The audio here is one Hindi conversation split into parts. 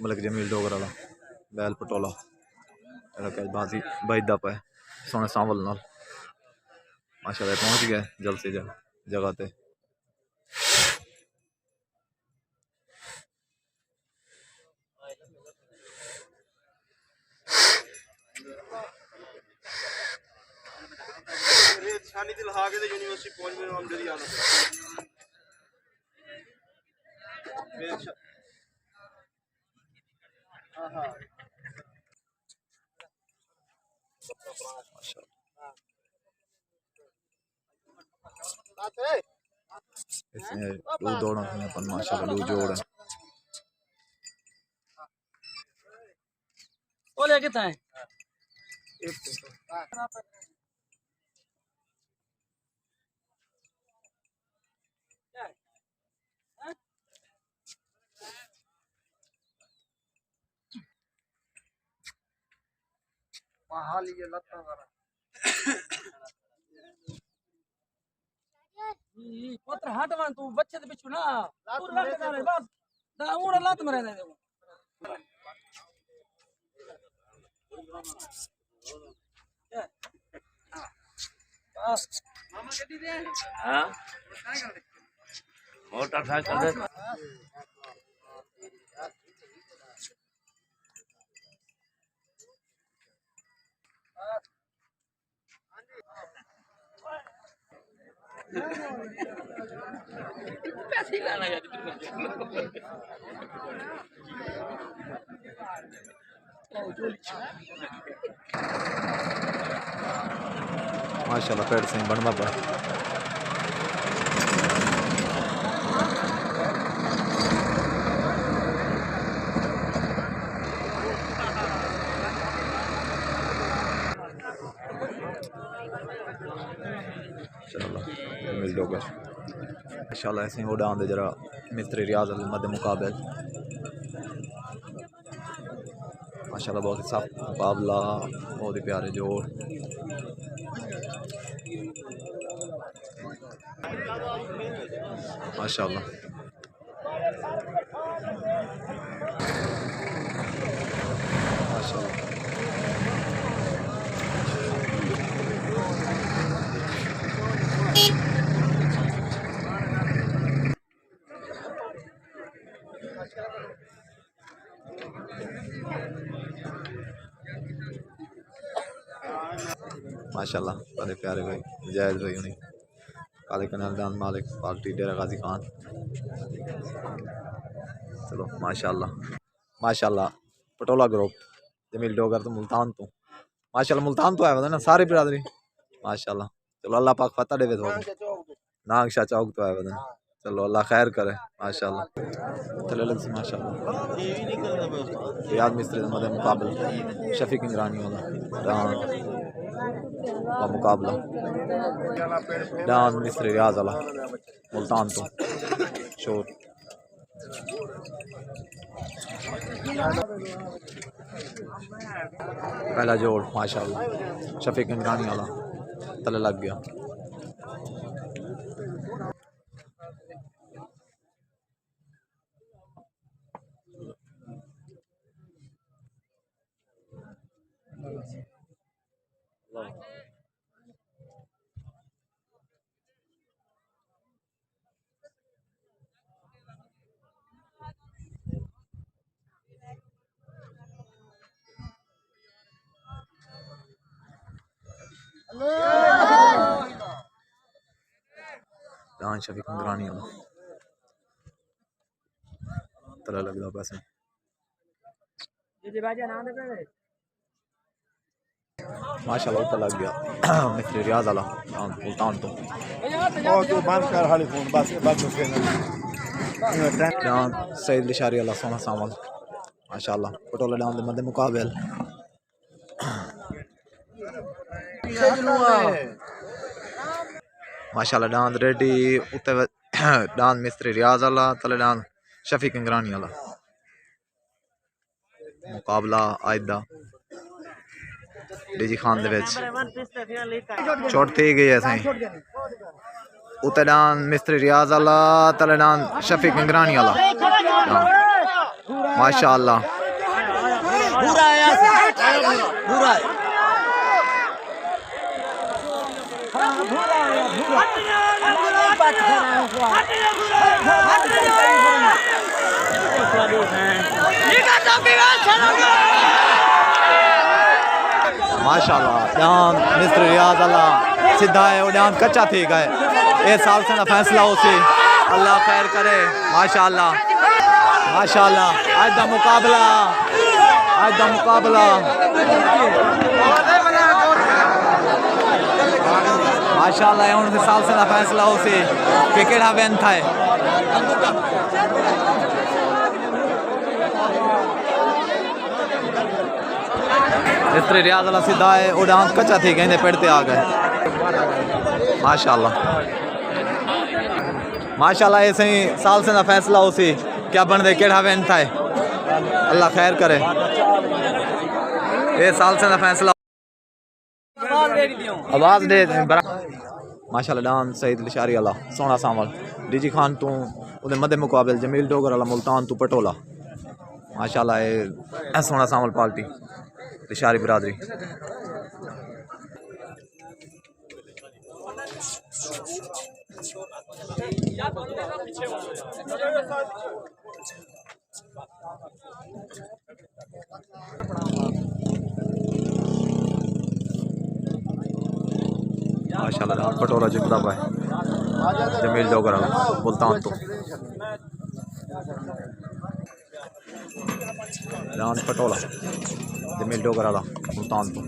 मलिक जमील डोगर वाला बैल पटोला बाजी बजदा पे सोने सांवल नाल माशाल्लाह पहुंच गए जल्द से जगह पे। यूनिवर्सिटी पहुंच में हम जल्दी आना इसमें दो दौड़ा अपन माशाल्लाह दो जोड़ है। वो लेके था हाल ये लत्ता वाला पत्र हटवा तू बच्चे दे पिछु ना तू लग करे बस दा उड़ लत मरे दे बस मामा गड्डी दे हां मोटर साइकिल दे पैसे लाना यार माशाल्लाह पेड़ से बनवा पा माशाल्लाह ऐसे उड़ान दे जरा मिस्त्री रियाज अल मद मुकाबल माशाल्लाह बहुत ही साफ मुकाबला बहुत ही प्यारे जोड़ माशाल्लाह। माशाल्लाह बड़े प्यारे भाई जायद भाई उन्हें काले कनाल दान मालिक पार्टी डेरा गाजी खान। चलो माशाल्लाह माशाल्लाह पटोला ग्रुप जमील डोगर तो मुल्तान तो माशाल्लाह मुल्तान तो आया ना सारी बिरादरी माशाल्लाह। चलो अल्लाह पाक फतह दे तो नागशा चौक तो आया वदन चलो अल्लाह खैर करे माशाल्लाह। चलो लग से माशाल्लाह रियाज मिस्त्री मदे मुकाबल शफीक इंद्रानी वाला का मुकाबला डान मिस्त्री रियाज वाला मुल्तान तो शोर पहला जोड़ माशाल्लाह शफीक इंद्रानी वाला तले लग गया। डान शफीक इंद्रानी वाला तला लगदा पैसे माशाल्लाह उतर लग गया मिस्त्री रियाज वाला मुल्तान तो बंद कर हाली फोन बस डान सईद लिशारी वाला सोना सामल माशाल्लाह पटोला डान दे मदे मुकाबल माशाल्लाह डान रेडी उते डान मिस्त्री रियाज वाला तले डान शफीक इंद्रानी वाला मुकाबला आयदा डीजी खान दे विच छोट थी गई है सही उते डान मिस्त्री रियाज वाला तले डान शफीक इंद्रानी वाला माशाल्लाह पूरा है पूरा है माशाल्लाह ध्यान मिस्टर रियाज अल्लाह सीधा है और ध्यान कच्चा थी गए ये साल से ना फैसला हो सी अल्लाह खैर करे माशाल्लाह माशाल्लाह आज दा मुकाबला माशाल्लाह ये उनके साल से ना फैसला हो सी क्रिकेट वेन था मिस्टर रियाज अल्लाह सीधा है और ध्यान कच्चा थी कहने पेड़ते आ गए माशाल्लाह माशाल्लाह ये सही साल से ना फैसला हो सी क्या बन दे केड़ा वेन था अल्लाह खैर करे ये साल से ना फैसला आवाज दे माशाल्लाह डांस सईद लिशारी अल्लाह सोना सावल डीजी खान तू उदे मदे मुकाबले जमील डोगर अल्लाह मुल्तान तू पटोला माशाल्लाह ये सोना सावल पार्टी लिशारी बिरादरी माशाल्लाह पटोला जितना पाए जमील डोगर मुल्तान तो डांस पटोला जमील डोगर वाला मुल्तान तो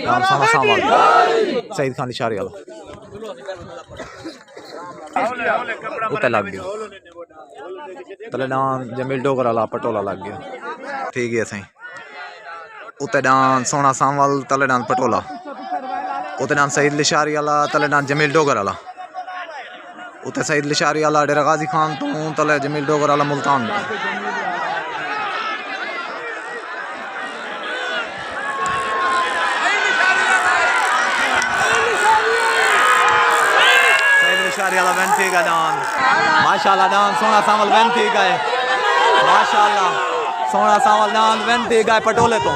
डांस सोना सावल सईद खान लिशारी वाला उते लग गया तले डांस जमील डोगर वाला पटोला लग गया ठीक है सही उते डांस सोना सावल तले डांस पटोला उते डांस सईद लिशारी वाला तले डांस जमील डोगर वाला उते सईद लिशारी वाला डेरा गाजी खान तू तले जमील डोगर वाला मुल्तान वाला वेन ठीक है डांस माशाल्लाह डांस सोना सावल वेन ठीक है माशाल्लाह सोना सावल डांस वेन ठीक है पटोले तो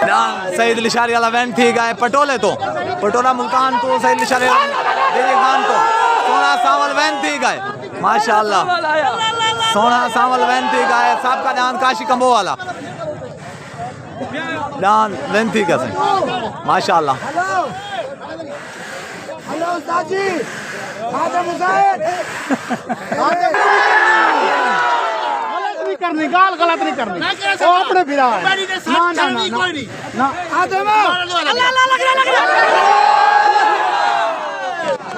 डांस सईद लिशारी वाला वेन ठीक है पटोले तो पटोला मुल्तान तो सईद लिशारी डीजी खान तो सोना सावल वेन ठीक है माशाल्लाह सोना सावल वेन ठीक है सबका डांस काशी कंबो वाला डांस वेन ठीक है माशाल्लाह हेलो उस्ताद जी आदम मुजाहिद गलत नहीं करनी गाल गलत नहीं करनी वो अपने फिरा है ना ना ना ना आदम अल्लाह अल्लाह लग रहा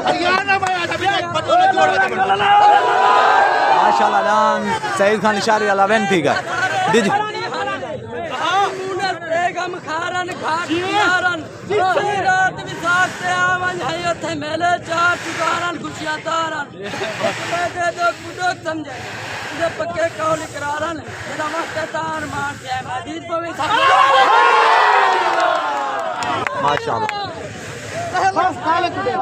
हरियाणा में आदम माशाल्लाह डान सईद खान लिशारी वाला वेन ठीक है दीदी हम खारन घाट किनारन रात विसाख से आवन है उथे मेले चार चुकारन खुशियां तारन दे दो कुदो समझे इधर पक्के कौल इकरारन मेरा वक्त तार मार जाए मजीद पवे माशाल्लाह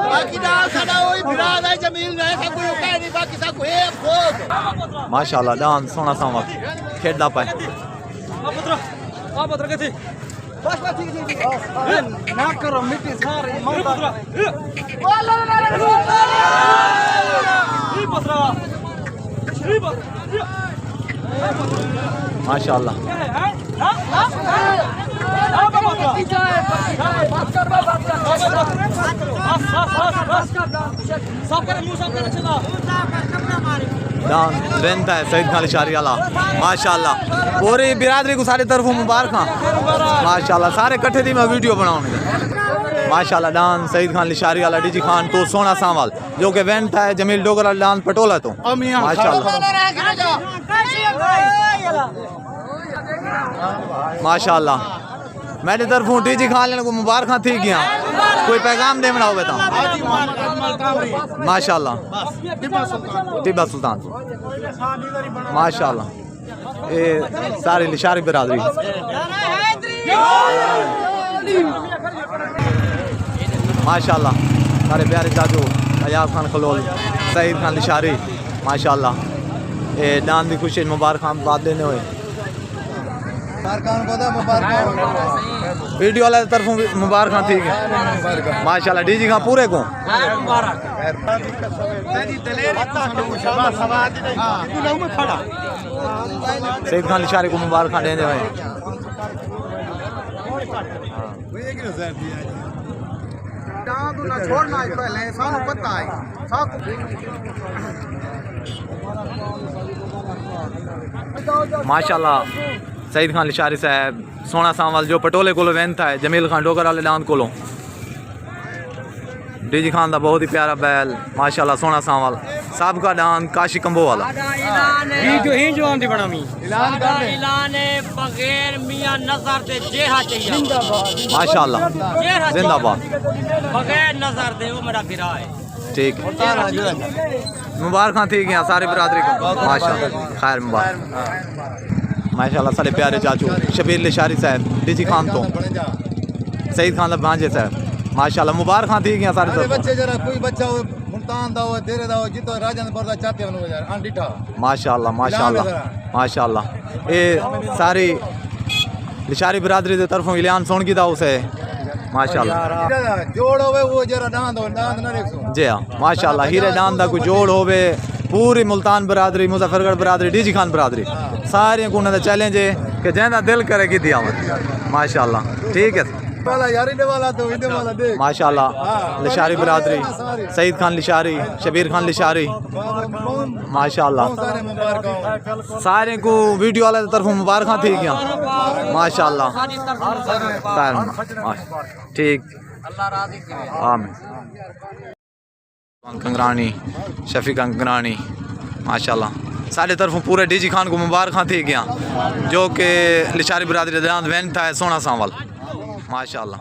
बाकी डाल साडा ओही बिराद है जमील नहीं सब कोई कह नहीं बाकी सब को एक भोग माशाल्लाह डान सोना सावा खेलदा पाए आ पुत्र के थी बस ठीक ना करो मिट्टी सारी मौत माशाल्लाह साफ करे मुंह साफ करे चला दान वेंता है सईद खान लिशारी वाला माशाल्लाह। पूरी बिरादरी को सारी तरफ मुबारक माशाल्लाह। सारे कट्ठे थी मैं वीडियो बनाऊंगा माशाल्लाह। दान सईद खान लिशारी वाला डीजी खान तो सोना सांवल जो कि वेंता है जमील डोगर वाला दान पटोला तो माशाल्लाह माशाल्लाह। मेरी तरफों डीजी खान लेने को मुबारक थी गया। कोई पैगाम देना होगा तो माशाल्लाह। टिब्बा सुल्तान माशाल्लाह। ये सारी लिशारी बिरादरी माशाल्लाह। सारे प्यारे चाचू अयाब खान खलोल सईद खान लिशारी माशाल्लाह। ये दान की खुशी मुबारक बात देने हुए वीडियो वाले तरफ मुबारक ठीक है माशाल्लाह। डीजी खान पूरे को सईद खान लिशारी को मुबारक देने हुए माशाल्लाह। सईद खान लिशारी साहब सोना सांवल जो पटोले को वेंता है जमील खान डोगर वाले दान को डीजी खान का बहुत ही प्यारा बैल माशाल्लाह। सोना सांवल साहब का दान काशी कंबो वाला माशाल्लाह जिंदाबाद बगैर नजर दे वो मेरा गिरा है। ठीक है मुबारक ठीक है सारी बिरादरी को माशाल्लाह। खैर मुबारक माशाल्लाह। सारे प्यारे चाचू शबीर लिशारी साहब डीजी खान तो सईद खान भांजे साहब माशाल्लाह। मुबारक थी गया सारे बच्चे जरा कोई बच्चा हो मुल्तान दा हो तेरे दा हो जितो राजनपुर दा चाहते हो यार अंडीठा माशाल्लाह माशाल्लाह माशाल्लाह। ये सारी लिशारी बिरादरी की तरफों इलियान सोन की दाव से माशाल्लाह जोड़ होवे वो जरा दांद हो दांद ना देखो जी हाँ माशाल्लाह। हीरे दान का कोई जोड़ होवे पूरी मुल्तान बिरादरी मुजफ्फरगढ़ बिरादरी डीजी खान बिरादरी सारे को उन्होंने चैलेंज है कि जैसा दिल करे कि दिया माशाल्लाह। ठीक है वाला यार इने वाला तो इने वाला देख माशाल्लाह। लिशारी बिरादरी सईद खान लिशारी शबीर खान लिशारी माशाल्लाह। सारे को वीडियो वाले तरफ मुबारक थी गया माशाल्लाह। ठीक आमीन। कंगरानी शफी कंगरानी माशाल्लाह। सारे तरफों पूरे डीजी खान को मुबारक थी गया जो कि लिशारी बिरादरी दान वेंट है सोना सांवल माशाल्लाह।